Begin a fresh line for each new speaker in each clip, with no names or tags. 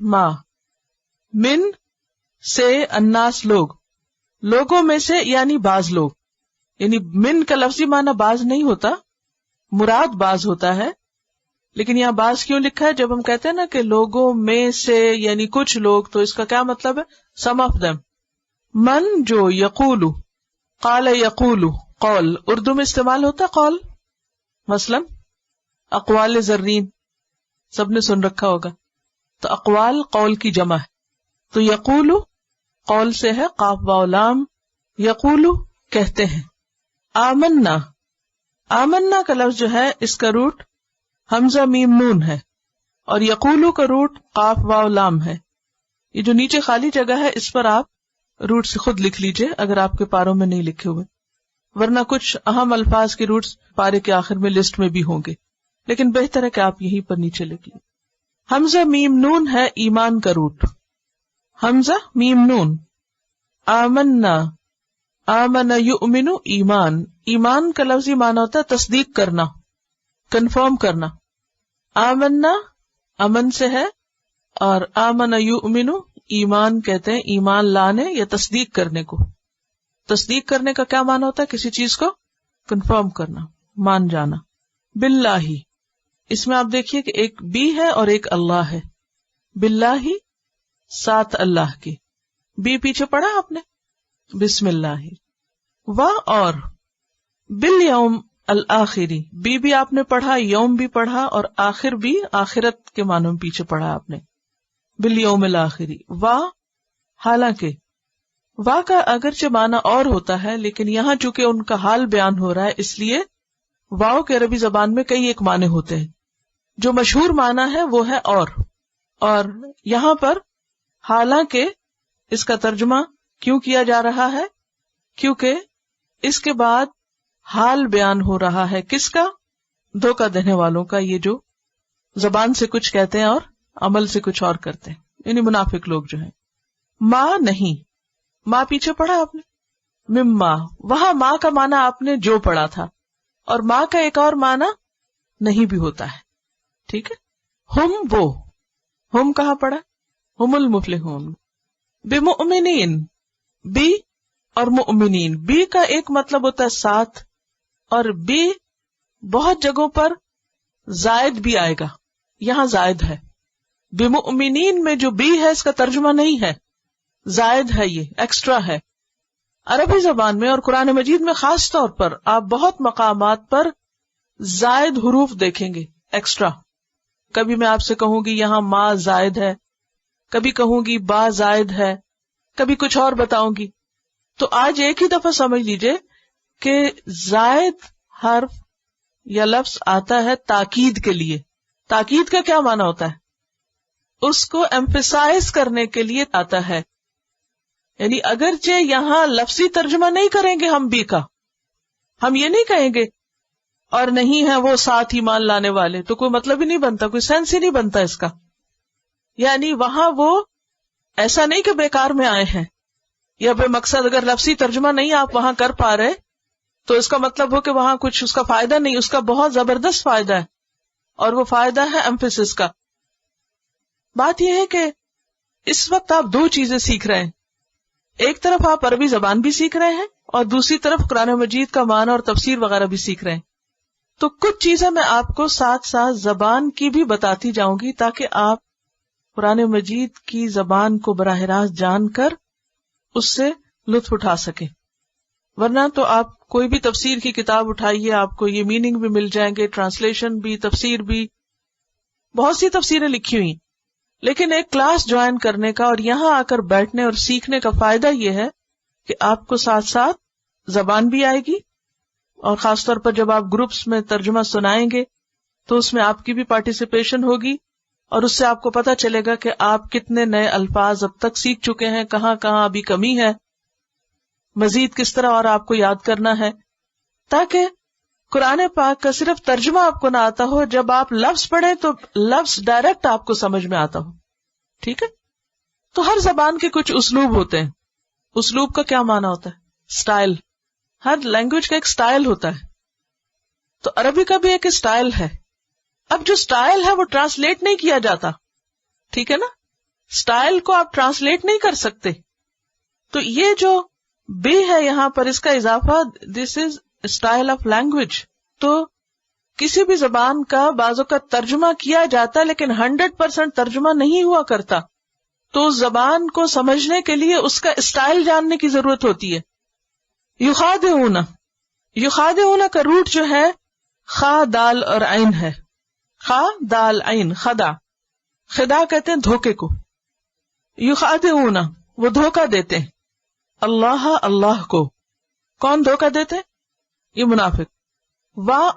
ما، من سے الناس لوگ، لوگوں میں سے یعنی بعض لوگ، یعنی من کا لفظی معنی بعض نہیں ہوتا، مراد بعض ہوتا ہے، لیکن یہاں بعض کیوں لکھا ہے؟ جب ہم کہتے ہیں نا کہ لوگوں میں سے یعنی کچھ لوگ، تو اس کا کیا مطلب ہے؟ سم آف دم. من جو یقول، قال یقول، قول اردو میں استعمال ہوتا ہے قول، مثلا اقوال زرین سب نے سن رکھا ہوگا، تو اقوال قول کی جمع ہے. تو یقول قول سے ہے، قاف واو لام، یقول کہتے ہیں. آمنا، آمنا کا لفظ جو ہے اس کا روٹ حمزہ میم نون ہے، اور یقولو کا روٹ قاف واو لام ہے. یہ جو نیچے خالی جگہ ہے اس پر آپ روٹ سے خود لکھ لیجئے اگر آپ کے پاروں میں نہیں لکھے ہوئے، ورنہ کچھ اہم الفاظ کے روٹس پارے کے آخر میں لسٹ میں بھی ہوں گے، لیکن بہتر ہے کہ آپ یہیں پر نیچے لکھ لیں. حمزہ میم نون ہے ایمان کا روٹ، حمزہ میم نون. آمنا، آمن یؤمن ایمان، ایمان کا لفظی معنی ہوتا ہے تصدیق کرنا، کنفرم کرنا. آمنا امن سے ہے، اور آمن یؤمن ایمان کہتے ہیں ایمان لانے یا تصدیق کرنے کو. تصدیق کرنے کا کیا معنی ہوتا ہے؟ کسی چیز کو کنفرم کرنا، مان جانا. باللہ، اس میں آپ دیکھیے کہ ایک بی ہے اور ایک اللہ ہے. باللہ ساتھ اللہ کے، بی پیچھے پڑھا آپ نے، بسم اللہ. و اور بالیوم الآخری، بی بھی آپ نے پڑھا، یوم بھی پڑھا، اور آخر بھی آخرت کے معنوں میں پیچھے پڑھا آپ نے، بالیوم الآخری. و حالانکہ، وا کا اگرچہ معنی اور ہوتا ہے، لیکن یہاں چونکہ ان کا حال بیان ہو رہا ہے اس لیے واو کے عربی زبان میں کئی ایک معنی ہوتے ہیں. جو مشہور معنی ہے وہ ہے اور یہاں پر حالانکہ اس کا ترجمہ کیوں کیا جا رہا ہے؟ کیونکہ اس کے بعد حال بیان ہو رہا ہے کس کا؟ دھوکہ دینے والوں کا، یہ جو زبان سے کچھ کہتے ہیں اور عمل سے کچھ اور کرتے ہیں، یعنی منافق لوگ جو ہیں. ما نہیں، ماں پیچھے پڑھا آپ نے، مما، وہاں ماں کا معنی آپ نے جو پڑھا تھا، اور ماں کا ایک اور معنی نہیں بھی ہوتا ہے. ٹھیک ہے. ہم وہ، ہم کہاں پڑھا؟ ہم المفلحون. بمؤمنین، بی اور مؤمنین، بی کا ایک مطلب ہوتا ہے ساتھ، اور بی بہت جگہوں پر زائد بھی آئے گا، یہاں زائد ہے. بمؤمنین میں جو بی ہے اس کا ترجمہ نہیں ہے، زائد ہے، یہ ایکسٹرا ہے. عربی زبان میں اور قرآن مجید میں خاص طور پر آپ بہت مقامات پر زائد حروف دیکھیں گے، ایکسٹرا. کبھی میں آپ سے کہوں گی یہاں ما زائد ہے، کبھی کہوں گی با زائد ہے، کبھی کچھ اور بتاؤں گی. تو آج ایک ہی دفعہ سمجھ لیجئے کہ زائد حرف یا لفظ آتا ہے تاکید کے لیے. تاکید کا کیا معنی ہوتا ہے؟ اس کو ایمفیسائز کرنے کے لیے آتا ہے. یعنی اگرچہ یہاں لفظی ترجمہ نہیں کریں گے ہم بی کا، ہم یہ نہیں کہیں گے اور نہیں ہے وہ ساتھ ہی مان لانے والے، تو کوئی مطلب ہی نہیں بنتا، کوئی سینس ہی نہیں بنتا اس کا. یعنی وہاں وہ ایسا نہیں کہ بیکار میں آئے ہیں یا بے مقصد. اگر لفظی ترجمہ نہیں آپ وہاں کر پا رہے تو اس کا مطلب ہو کہ وہاں کچھ اس کا فائدہ نہیں. اس کا بہت زبردست فائدہ ہے، اور وہ فائدہ ہے ایمفیسس کا. بات یہ ہے کہ اس وقت آپ دو چیزیں سیکھ رہے ہیں. ایک طرف آپ عربی زبان بھی سیکھ رہے ہیں، اور دوسری طرف قرآن مجید کا معنی اور تفسیر وغیرہ بھی سیکھ رہے ہیں. تو کچھ چیزیں میں آپ کو ساتھ ساتھ زبان کی بھی بتاتی جاؤں گی تاکہ آپ قرآن مجید کی زبان کو براہ راست جان کر اس سے لطف اٹھا سکیں. ورنہ تو آپ کوئی بھی تفسیر کی کتاب اٹھائیے، آپ کو یہ میننگ بھی مل جائیں گے، ٹرانسلیشن بھی، تفسیر بھی، بہت سی تفسیریں لکھی ہوئی. لیکن ایک کلاس جوائن کرنے کا اور یہاں آ کر بیٹھنے اور سیکھنے کا فائدہ یہ ہے کہ آپ کو ساتھ ساتھ زبان بھی آئے گی، اور خاص طور پر جب آپ گروپس میں ترجمہ سنائیں گے تو اس میں آپ کی بھی پارٹیسپیشن ہوگی، اور اس سے آپ کو پتہ چلے گا کہ آپ کتنے نئے الفاظ اب تک سیکھ چکے ہیں، کہاں کہاں ابھی کمی ہے، مزید کس طرح اور آپ کو یاد کرنا ہے، تاکہ قرآن پاک کا صرف ترجمہ آپ کو نہ آتا ہو، جب آپ لفظ پڑھیں تو لفظ ڈائریکٹ آپ کو سمجھ میں آتا ہو. ٹھیک ہے. تو ہر زبان کے کچھ اسلوب ہوتے ہیں. اسلوب کا کیا معنی ہوتا ہے؟ سٹائل. ہر لینگویج کا ایک سٹائل ہوتا ہے. تو عربی کا بھی ایک سٹائل ہے. اب جو سٹائل ہے وہ ٹرانسلیٹ نہیں کیا جاتا، ٹھیک ہے نا. اسٹائل کو آپ ٹرانسلیٹ نہیں کر سکتے. تو یہ جو بے ہے یہاں پر اس کا اضافہ دس از اسٹائل آف لینگویج. تو کسی بھی زبان کا بعضوں کا ترجمہ کیا جاتا لیکن 100% ترجمہ نہیں ہوا کرتا. تو اس زبان کو سمجھنے کے لیے اس کا اسٹائل جاننے کی ضرورت ہوتی ہے. یخادعون، یخادعون کا روٹ جو ہے خا دال اور عین ہے. خا دال عین، خدا. خدا کہتے ہیں دھوکے کو. یخادعون وہ دھوکا دیتے ہیں اللہ، اللہ کو. کون دھوکا دیتے؟ یہ منافق.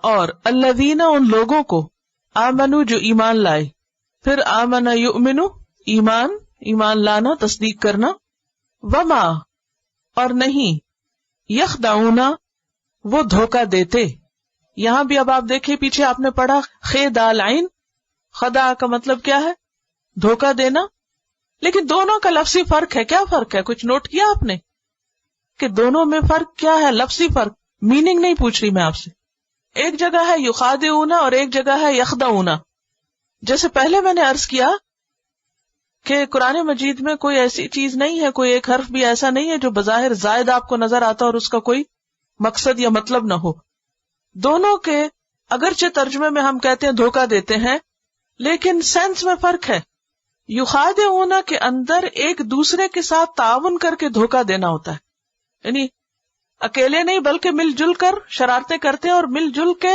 اور الذین ان لوگوں کو آمنو جو ایمان لائے. پھر آمن یؤمنو ایمان لانا، تصدیق کرنا. وما اور نہیں یخدعون وہ دھوکا دیتے. یہاں بھی اب آپ دیکھیں پیچھے آپ نے پڑھا خے دال عین. خدا کا مطلب کیا ہے؟ دھوکا دینا. لیکن دونوں کا لفظی فرق ہے. کیا فرق ہے؟ کچھ نوٹ کیا آپ نے کہ دونوں میں فرق کیا ہے؟ لفظی فرق. میننگ نہیں پوچھ رہی میں آپ سے. ایک جگہ ہے یخادعون اور ایک جگہ ہے یخدعون. جیسے پہلے میں نے عرض کیا کہ قرآن مجید میں کوئی ایسی چیز نہیں ہے، کوئی ایک حرف بھی ایسا نہیں ہے جو بظاہر زائد آپ کو نظر آتا اور اس کا کوئی مقصد یا مطلب نہ ہو. دونوں کے اگرچہ ترجمے میں ہم کہتے ہیں دھوکا دیتے ہیں لیکن سینس میں فرق ہے. یخادعون کے اندر ایک دوسرے کے ساتھ تعاون کر کے دھوکا دینا ہوتا ہے. یعنی اکیلے نہیں بلکہ مل جل کر شرارتیں کرتے ہیں اور مل جل کے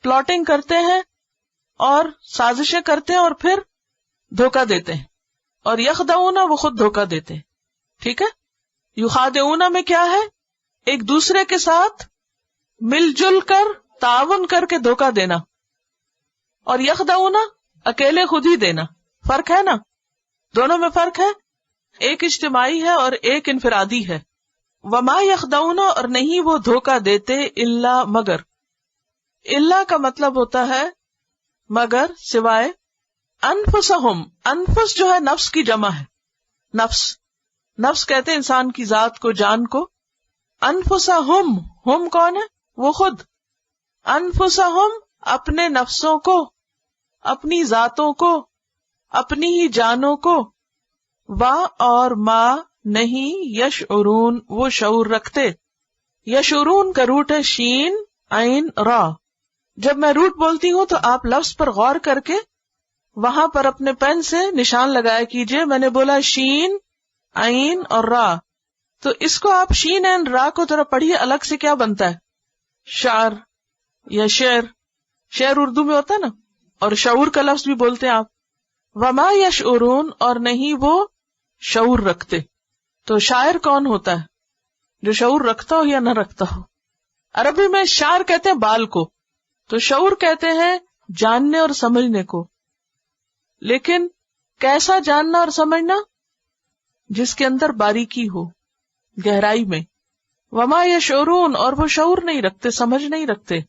پلاٹنگ کرتے ہیں اور سازشیں کرتے ہیں اور پھر دھوکا دیتے ہیں. اور یخدعون وہ خود دھوکا دیتے ہیں. ٹھیک ہے. یخادعون میں کیا ہے؟ ایک دوسرے کے ساتھ مل جل کر تعاون کر کے دھوکا دینا. اور یخدعون اکیلے خود ہی دینا. فرق ہے نا؟ دونوں میں فرق ہے. ایک اجتماعی ہے اور ایک انفرادی ہے. وما یخدعون اور نہیں وہ دھوکا دیتے الا مگر. الا کا مطلب ہوتا ہے مگر، سوائے. انفسہم، انفس جو ہے نفس کی جمع ہے. نفس کہتے ہیں انسان کی ذات کو، جان کو. انفسہم، ہم کون ہے؟ وہ خود. انفسہم اپنے نفسوں کو، اپنی ذاتوں کو، اپنی ہی جانوں کو. اور ما نہیں یشعرون وہ شعور رکھتے. یشعرون کا روٹ ہے شین عین را. جب میں روٹ بولتی ہوں تو آپ لفظ پر غور کر کے وہاں پر اپنے پین سے نشان لگایا کیجئے. میں نے بولا شین عین اور را، تو اس کو آپ شین عین را کو ذرا پڑھیے الگ سے. کیا بنتا ہے؟ شعر یا شعر. شعر اردو میں ہوتا ہے نا، اور شعور کا لفظ بھی بولتے ہیں آپ. وما یشعرون اور نہیں وہ شعور رکھتے. تو شاعر کون ہوتا ہے؟ جو شعور رکھتا ہو یا نہ رکھتا ہو. عربی میں شعر کہتے ہیں بال کو، تو شعور کہتے ہیں جاننے اور سمجھنے کو. لیکن کیسا جاننا اور سمجھنا؟ جس کے اندر باریکی ہو، گہرائی میں. وما یشعرون اور وہ شعور نہیں رکھتے، سمجھ نہیں رکھتے.